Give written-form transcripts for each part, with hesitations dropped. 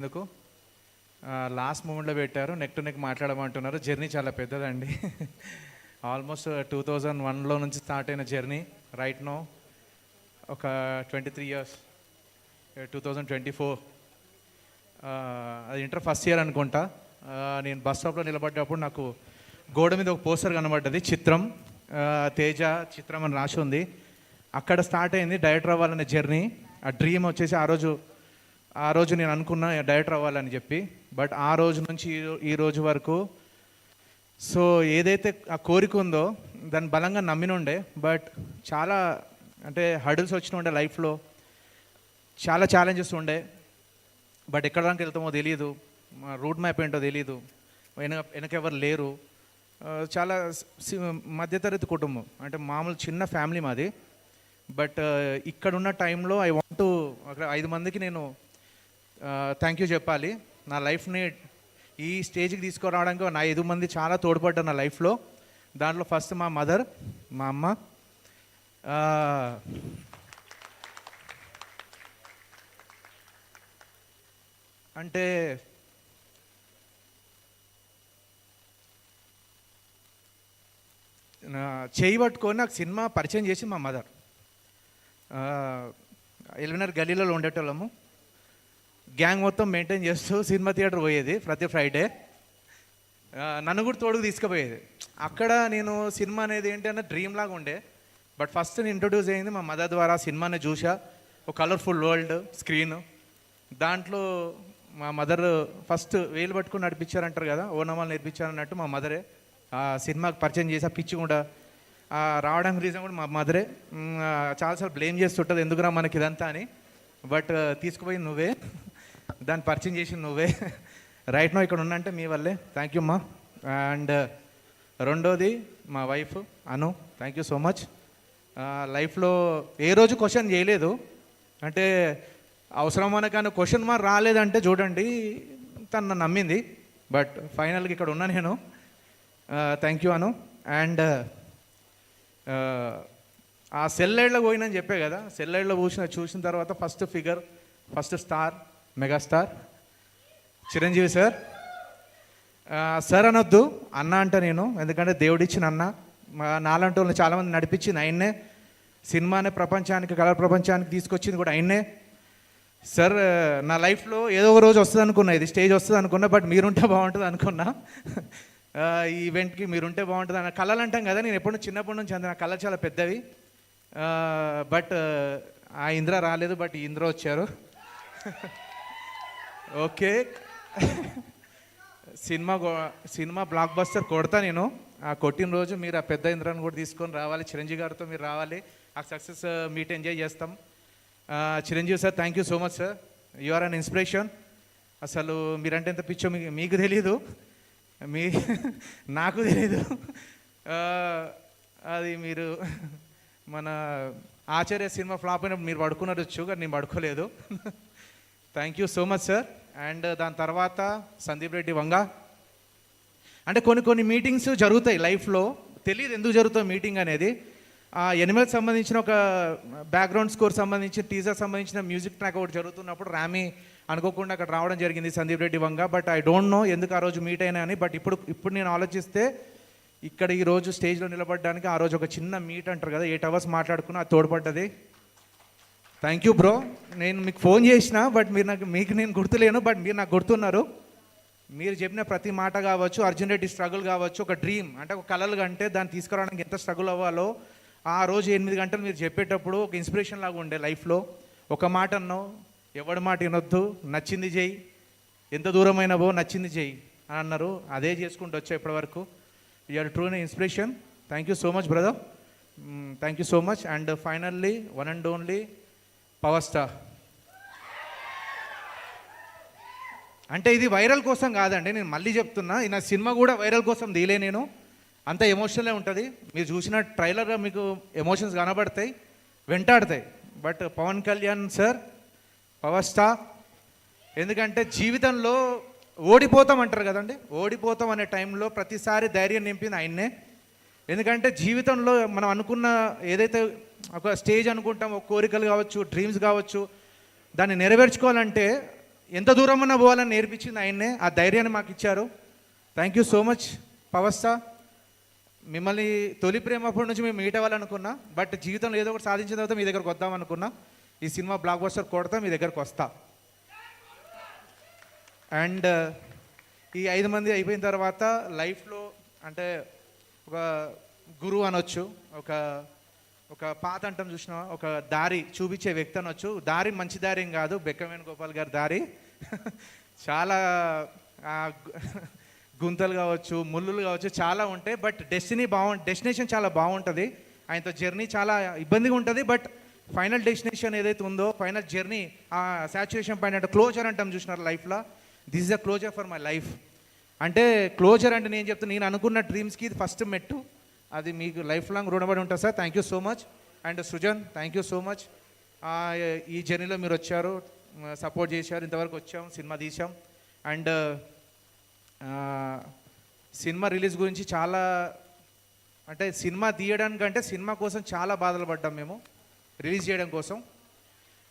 ఎందుకు లాస్ట్ మూమెంట్లో పెట్టారు, నెక్ టు నెక్ మాట్లాడమంటున్నారు. జర్నీ చాలా పెద్దదండి. ఆల్మోస్ట్ 2001లో నుంచి స్టార్ట్ అయిన జర్నీ రైట్ నో ఒక 23 years. 2024 అది ఇంటర్ ఫస్ట్ ఇయర్ అనుకుంటా. నేను బస్ స్టాప్లో నిలబడ్డప్పుడు నాకు గోడ మీద ఒక పోస్టర్ కనబడ్డది, చిత్రం తేజ చిత్రం అని రాసి ఉంది. అక్కడ స్టార్ట్ అయింది డైరెక్టర్ అవ్వాలనే జర్నీ. ఆ డ్రీమ్ వచ్చేసి ఆ రోజు నేను అనుకున్నా డైరెక్టర్ అవ్వాలని చెప్పి. బట్ ఆ రోజు నుంచి ఈ రోజు వరకు సో ఏదైతే ఆ కోరిక ఉందో దాన్ని బలంగా నమ్మినుండే. బట్ చాలా అంటే హర్డిల్స్ వచ్చిన ఉండే లైఫ్లో, చాలా ఛాలెంజెస్ ఉండే. బట్ ఎక్కడ దానికి వెళ్తామో తెలియదు, రూట్ మ్యాప్ ఏంటో తెలియదు, వెనకెవరు లేరు. చాలా మధ్యతరగతి కుటుంబం, అంటే మామూలు చిన్న ఫ్యామిలీ మాది. బట్ ఇక్కడున్న టైంలో ఐ వాంట్ టు అక్కడ 5 మందికి నేను థ్యాంక్ యూ చెప్పాలి. నా లైఫ్ని ఈ స్టేజ్కి తీసుకురావడానికి నా 5 మంది చాలా తోడ్పడ్డారు నా లైఫ్లో. దాంట్లో ఫస్ట్ మా మదర్, మా అమ్మ. అంటే చేయి పట్టుకొని నాకు సినిమా పరిచయం చేసి మా మదర్. ఎల్వినర్ గల్లీలో ఉండేటోళ్ళము, గ్యాంగ్ మొత్తం మెయింటైన్ చేస్తూ సినిమా థియేటర్ పోయేది ప్రతి ఫ్రైడే. నన్ను కూడా తోడుకు తీసుకుపోయేది. అక్కడ నేను సినిమా అనేది ఏంటంటే డ్రీమ్ లాగా ఉండే. బట్ ఫస్ట్ నేను ఇంట్రొడ్యూస్ అయింది మా మదర్ ద్వారా. సినిమాని చూసా, ఒక కలర్ఫుల్ వరల్డ్ స్క్రీన్. దాంట్లో మా మదర్ ఫస్ట్ వేలు పట్టుకుని నడిపించారంటారు కదా, ఓనమాలు నేర్పించారన్నట్టు మా మదరే సినిమాకి పరిచయం చేసి ఆ పిచ్చి కూడా రావడానికి రీజన్ కూడా మా మదరే. చాలాసార్లు బ్లేమ్ చేస్తుంటుంది ఎందుకురా మనకి ఇదంతా అని. బట్ తీసుకుపోయి నువ్వే, దాన్ని పరిచయం చేసి నువ్వే. రైట్ నో ఇక్కడ ఉన్నంటే మీ వల్లే. థ్యాంక్ యూ అమ్మా. అండ్ రెండోది మా wife Anu, thank you so much. లైఫ్లో ఏ రోజు క్వశ్చన్ చేయలేదు, అంటే అవసరమైన కానీ క్వశ్చన్ మార్క్ రాలేదంటే చూడండి, తను నన్ను నమ్మింది. బట్ ఫైనల్గా ఇక్కడ ఉన్నా నేను. Thank you Anu. అండ్ ఆ సెల్లైడ్లో పోయినని చెప్పే కదా, సెల్లైడ్లో చూసిన తర్వాత first figure, first star, megastar Chiranjeevi sir. Sir అనొద్దు, అన్న అంట నేను, ఎందుకంటే దేవుడిచ్చిన అన్న. నాలాంటి వాళ్ళని చాలామంది నడిపించింది ఆయన్నే. సినిమానే ప్రపంచానికి, కళ ప్రపంచానికి తీసుకొచ్చింది కూడా ఆయన్నే. సార్ నా లైఫ్లో ఏదో ఒక రోజు వస్తుంది అనుకున్నా, ఇది స్టేజ్ వస్తుంది అనుకున్నా. బట్ మీరుంటే బాగుంటుంది అనుకున్నా. ఈ ఈవెంట్కి మీరుంటే బాగుంటుంది అన్న కళలు అంటాం కదా. నేను ఎప్పుడు చిన్నప్పటి నుంచి అంత నా కళలు చాలా పెద్దవి. బట్ ఆ ఇంద్ర రాలేదు, బట్ ఈ ఇంద్ర వచ్చారు. ఓకే, సినిమా బ్లాక్ బస్టర్ కొడతా నేను. ఆ కొట్టిన రోజు మీరు ఆ పెద్ద ఇంద్రాన్ని కూడా తీసుకొని రావాలి, చిరంజీవి గారితో మీరు రావాలి. ఆ సక్సెస్ మీట్ ఎంజాయ్ చేస్తాం. Chiranjeevi sir, thank you so much sir. You are an inspiration. అసలు మీరంటే ఎంత పిచ్చో మీకు తెలీదు, నాకు తెలీదు. అది మీరు మన ఆచార్య సినిమా ఫ్లాప్ అయినప్పుడు మీరు పడుకున్నారు, కానీ నేను పడుకోలేదు. Thank you so much sir. And దాని తర్వాత సందీప్ రెడ్డి వంగ. అంటే కొన్ని మీటింగ్స్ జరుగుతాయి లైఫ్లో, తెలియదు ఎందుకు జరుగుతాయి మీటింగ్ అనేది. ఎనిమల్కి సంబంధించిన ఒక బ్యాక్గ్రౌండ్ స్కోర్ సంబంధించిన టీజర్ సంబంధించిన మ్యూజిక్ ట్రాక్ ఒకటి జరుగుతున్నప్పుడు రామీ అనుకోకుండా అక్కడ రావడం జరిగింది, Sandeep Reddy Vanga. But I don't know ఎందుకు ఆ రోజు మీట్ అయినా అని. బట్ ఇప్పుడు నేను ఆలోచిస్తే ఇక్కడ ఈరోజు స్టేజ్లో నిలబడడానికి ఆ రోజు ఒక చిన్న మీట్ అంటారు కదా, 8 hours మాట్లాడుకున్నా, అది తోడ్పడ్డది. Thank you bro. నేను మీకు ఫోన్ చేసిన, బట్ మీకు నేను గుర్తులేను, బట్ మీరు నాకు గుర్తున్నారు. మీరు చెప్పిన ప్రతి మాట కావచ్చు, అర్జున్ రెడ్డి స్ట్రగుల్ కావచ్చు, ఒక డ్రీమ్ అంటే ఒక కలలు కంటే దాన్ని తీసుకురావడానికి ఎంత స్ట్రగుల్ అవ్వాలో ఆ రోజు 8 గంటలు మీరు చెప్పేటప్పుడు ఒక ఇన్స్పిరేషన్ లాగా ఉండే లైఫ్లో. ఒక మాట అన్నావు, ఎవడి మాట వినొద్దు, నచ్చింది చెయ్యి, ఎంత దూరమైనా పో, నచ్చింది చెయ్యి అని అన్నారు. అదే చేసుకుంటూ వచ్చా ఇప్పటివరకు. You are true inspiration. Thank you so much brother, thank you so much. And finally one and only power star. అంటే ఇది వైరల్ కోసం కాదండి, నేను మళ్ళీ చెప్తున్నా, నా సినిమా కూడా వైరల్ కోసం తీలే నేను. అంత ఎమోషనలే ఉంటుంది. మీరు చూసిన ట్రైలర్ మీకు ఎమోషన్స్ కనబడతాయి, వెంటాడతాయి. But Pawan Kalyan sir power star. ఎందుకంటే జీవితంలో ఓడిపోతాం అంటారు కదండి, ఓడిపోతాం అనే టైంలో ప్రతిసారి ధైర్యం నింపింది ఆయన్నే. ఎందుకంటే జీవితంలో మనం అనుకున్న ఏదైతే ఒక స్టేజ్ అనుకుంటాం, ఒక కోరికలు కావచ్చు, డ్రీమ్స్ కావచ్చు, దాన్ని నెరవేర్చుకోవాలంటే ఎంత దూరమన్నా పోవాలని నేర్పించింది ఆయన్నే. ఆ ధైర్యాన్ని మాకు ఇచ్చారు. Thank you so much power star. మిమ్మల్ని తొలి ప్రేమ అప్పటి నుంచి మేము మీట్ అవ్వాలనుకున్నా, బట్ జీవితంలో ఏదో ఒకటి సాధించిన తర్వాత మీ దగ్గరకు వద్దాం అనుకున్నా. ఈ సినిమా బ్లాక్ బస్టర్ కొడతా మీ దగ్గరకు వస్తా. అండ్ ఈ 5 మంది అయిపోయిన తర్వాత లైఫ్లో అంటే ఒక గురువు అనొచ్చు, ఒక ఒక పాత అంటాం చూసిన ఒక దారి చూపించే వ్యక్తి అనొచ్చు. దారి మంచి దారి ఏం కాదు, బెక్కమేని గోపాల్ గారి దారి చాలా గుంతలు కావచ్చు, ముళ్ళులు కావచ్చు, చాలా ఉంటాయి. బట్ డెస్టినేషన్ చాలా బాగుంటుంది. ఆయనతో జర్నీ చాలా ఇబ్బందిగా ఉంటుంది. బట్ ఫైనల్ డెస్టినేషన్ ఏదైతే ఉందో, ఫైనల్ జర్నీ, ఆ సాచురేషన్ పాయింట్ అంటే క్లోజర్ అంటాం చూసినారు లైఫ్లో. This is the closure for my life. అంటే క్లోజర్ అంటే నేను చెప్తాను, నేను అనుకున్న డ్రీమ్స్కి ఇది ఫస్ట్ మెట్టు. అది మీకు లైఫ్ లాంగ్ రుణపడి ఉంటుంది sir. Thank you so much. And Srujan, thank you so much. ఈ జర్నీలో మీరు వచ్చారు, సపోర్ట్ చేశారు, ఇంతవరకు వచ్చాం, సినిమా తీసాం. అండ్ సినిమా రిలీజ్ గురించి చాలా అంటే సినిమా తీయడానికంటే సినిమా కోసం చాలా బాధలు పడ్డాం మేము రిలీజ్ చేయడం కోసం.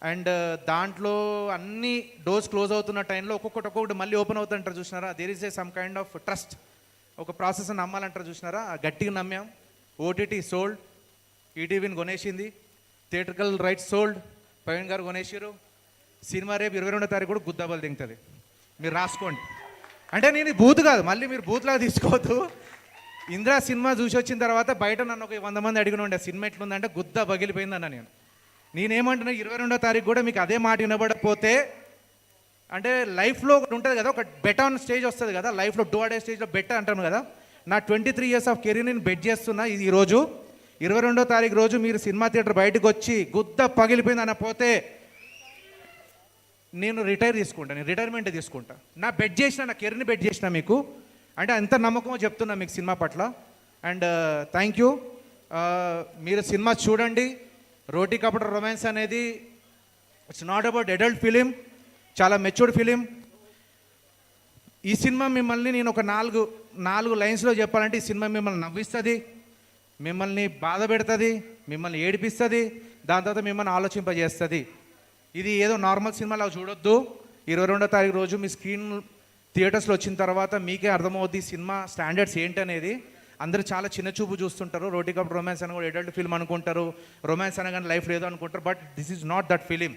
అండ్ దాంట్లో అన్ని డోర్స్ క్లోజ్ అవుతున్న టైంలో ఒక్కొక్కటి మళ్ళీ ఓపెన్ అవుతుంటారు చూసినారా. There is a some kind of trust, ఒక ప్రాసెస్ నమ్మాలంటారు చూసినారా. గట్టిగా నమ్మాం. ఓటీటీ సోల్డ్, ఈటీవీని కొనేసింది, థియేట్రికల్ రైట్స్ సోల్డ్, ప్రవీణ్ గారు కొనేసారు. సినిమా రేపు 22వ తారీఖు కూడా గుద్దాబలు దింగుతుంది, మీరు రాసుకోండి. అంటే నేను బూత్ కాదు, మళ్ళీ మీరు బూత్లాగా తీసుకోవద్దు. ఇంద్రా సినిమా చూసి వచ్చిన తర్వాత బయట నన్ను ఒక 100 మంది అడిగిన ఉండే సినిమా ఎట్లుందంటే గుద్ద పగిలిపోయిందన్న. నేనేమంటున్నా 22వ తారీఖు కూడా మీకు అదే మాట వినబడకపోతే, అంటే లైఫ్లో ఒకటి ఉంటుంది కదా, ఒక బెట్ ఆన్ స్టేజ్ వస్తుంది కదా లైఫ్లో, డూ అడే స్టేజ్లో బెట్ అంటాను కదా. నా 23 ఇయర్స్ ఆఫ్ కెరీర్ నేను బెట్ చేస్తున్నా. ఇది ఈరోజు 22వ తారీఖు రోజు మీరు సినిమా థియేటర్ బయటకు వచ్చి గుద్ద పగిలిపోయింది అనకపోతే నేను రిటైర్మెంట్ తీసుకుంటా. నా బెట్ చేసిన, నా కెరీర్ని బెట్ చేసిన మీకు, అంటే ఎంత నమ్మకమో చెప్తున్నా మీకు సినిమా పట్ల. And thank you. మీరు సినిమా చూడండి. రోటీ కపట రొమాన్స్ అనేది it's not about adult film, చాలా మెచ్యూర్డ్ ఫిలిం. ఈ సినిమా మిమ్మల్ని నేను ఒక నాలుగు లైన్స్లో చెప్పాలంటే, ఈ సినిమా మిమ్మల్ని నవ్విస్తుంది, మిమ్మల్ని బాధ పెడుతుంది, మిమ్మల్ని ఏడిపిస్తుంది, దాని తర్వాత మిమ్మల్ని ఆలోచింపజేస్తుంది. ఇది ఏదో నార్మల్ సినిమాలా చూడొద్దు. 22వ తారీఖు రోజు మీ స్క్రీన్ థియేటర్స్లో వచ్చిన తర్వాత మీకే అర్థమవుద్ది సినిమా స్టాండర్డ్స్ ఏంటనేది. అందరూ చాలా చిన్న చూపు చూస్తుంటారు. రోటీ కప్ రొమాన్స్ అని కూడా అడల్ట్ ఫిల్మ్ అనుకుంటారు, రొమాన్స్ అనగానే లైఫ్ లేదు అనుకుంటారు. But this is not that film.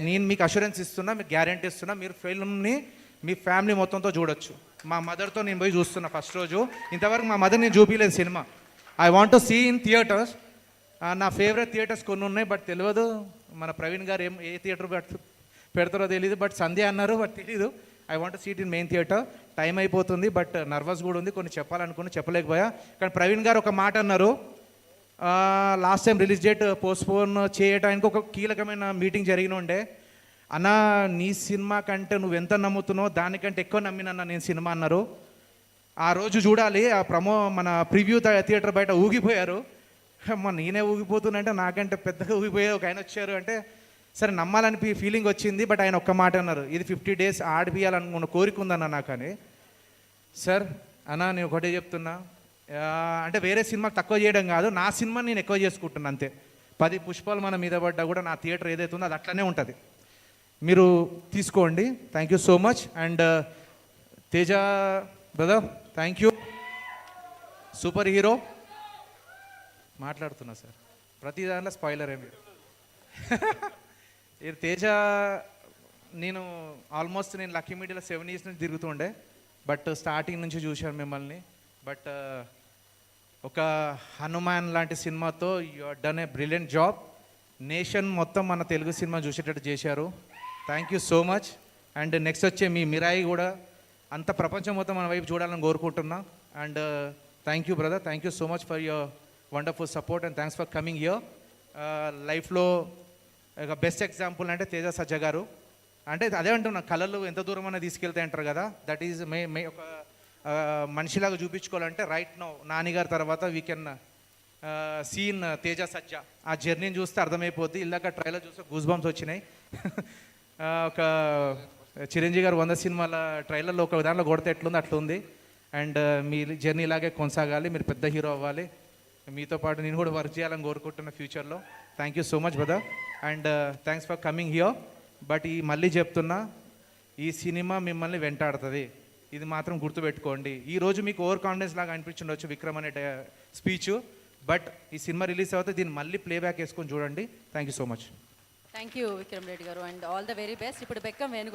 నేను మీకు అష్యూరెన్స్ ఇస్తున్నా, మీకు గ్యారంటీ ఇస్తున్నా, మీరు ఫిల్మ్ని మీ ఫ్యామిలీ మొత్తంతో చూడొచ్చు. మా మదర్తో నేను పోయి చూస్తున్నా ఫస్ట్ రోజు. ఇంతవరకు మా మదర్ నేను చూపించలేదు సినిమా. I want to see in theatres. నా ఫేవరెట్ థియేటర్స్ కొన్ని ఉన్నాయి, బట్ తెలియదు మన ప్రవీణ్ గారు ఏ థియేటర్ పెడతారో తెలియదు. బట్ సంధ్య అన్నారు, బట్ తెలీదు. I want seat in main theatre. Time అయిపోతుంది, బట్ నర్వస్ కూడా ఉంది, కొన్ని చెప్పాలనుకుని చెప్పలేకపోయా. కానీ ప్రవీణ్ గారు ఒక మాట అన్నారు, last time release date postpone చేయడానికి ఒక కీలకమైన మీటింగ్ జరిగిన ఉండే. అన్న నీ సినిమా కంటే నువ్వు ఎంత నమ్ముతున్నావు దానికంటే ఎక్కువ నమ్మినన్నా నేను సినిమా అన్నారు. ఆ రోజు చూడాలి. ఆ మన ప్రివ్యూ థియేటర్ బయట ఊగిపోయారు. నేనే ఊగిపోతున్నంటే నాకంటే పెద్దగా ఊగిపోయే ఒక ఆయన వచ్చారు. అంటే సరే నమ్మాలని ఫీలింగ్ వచ్చింది. బట్ ఆయన ఒక్క మాట అన్నారు, ఇది 50 days ఆడిపియాలనుకున్న కోరిక ఉందన్న నాకు అని. సార్ అన్న నేను ఒకటే చెప్తున్నా, అంటే వేరే సినిమాకి తక్కువ చేయడం కాదు, నా సినిమా నేను ఎక్కువ చేసుకుంటున్నా అంతే. 10 పుష్పాలు మన మీద పడ్డా కూడా నా థియేటర్ ఏదైతే ఉందో అది అట్లనే ఉంటుంది. మీరు తీసుకోండి. Thank you so much. And Teja brother thank you. Super hero మాట్లాడుతున్నా సార్, ప్రతి దాంట్లో స్పాయిలరే మీరు. ఇది తేజ నేను ఆల్మోస్ట్ లక్కీ మీడియాలో 7 years నుంచి తిరుగుతుండే, బట్ స్టార్టింగ్ నుంచి చూశాను మిమ్మల్ని. బట్ ఒక హనుమాన్ లాంటి సినిమాతో you done a brilliant job. Nation మొత్తం మన తెలుగు సినిమా చూసేటట్టు చేశారు. Thank you so much. And next వచ్చే మీ మిరాయి కూడా అంత ప్రపంచం మొత్తం మన వైపు చూడాలని కోరుకుంటున్నా. And thank you brother, thank you so much for your wonderful support and thanks for coming here. లైఫ్లో ఒక బెస్ట్ ఎగ్జాంపుల్ అంటే తేజ సజ్జా గారు. అంటే అదే అంటున్నా, కళలు ఎంత దూరం అయినా తీసుకెళ్తాయి అంటారు కదా, దట్ ఈజ్ మే ఒక మనిషిలాగా చూపించుకోవాలంటే రైట్ నో నానిగారి తర్వాత వీ కెన్ సీన్ తేజ సజ్జా. ఆ జర్నీని చూస్తే అర్థమైపోద్ది. ఇలాగ ట్రైలర్ చూస్తే గూస్ బంప్స్ వచ్చినాయి. ఒక చిరంజీవి గారు 100 సినిమాల ట్రైలర్లో ఒక దాంట్లో కొడితే ఎట్లుంది అట్లుంది. అండ్ మీ జర్నీ ఇలాగే కొనసాగాలి, మీరు పెద్ద హీరో అవ్వాలి. మీతో పాటు నేను కూడా వర్క్ చేయాలని కోరుకుంటున్న ఫ్యూచర్లో. Thank you so much brother. And thanks for coming here. But ఈ మళ్ళీ చెప్తున్నా, ఈ సినిమా మిమ్మల్ని వెంటాడుతుంది, ఇది మాత్రం గుర్తుపెట్టుకోండి. ఈరోజు మీకు ఓవర్ కాన్ఫిడెన్స్ లాగా అనిపించుండొచ్చు విక్రమ్ అనే స్పీచ్, బట్ ఈ సినిమా రిలీజ్ అవుతే దీన్ని మళ్ళీ ప్లేబ్యాక్ వేసుకొని చూడండి. Thank you so much. Thank you Vikram Reddy గారు, and all the very best. ఇప్పుడు బెక్కం వేణు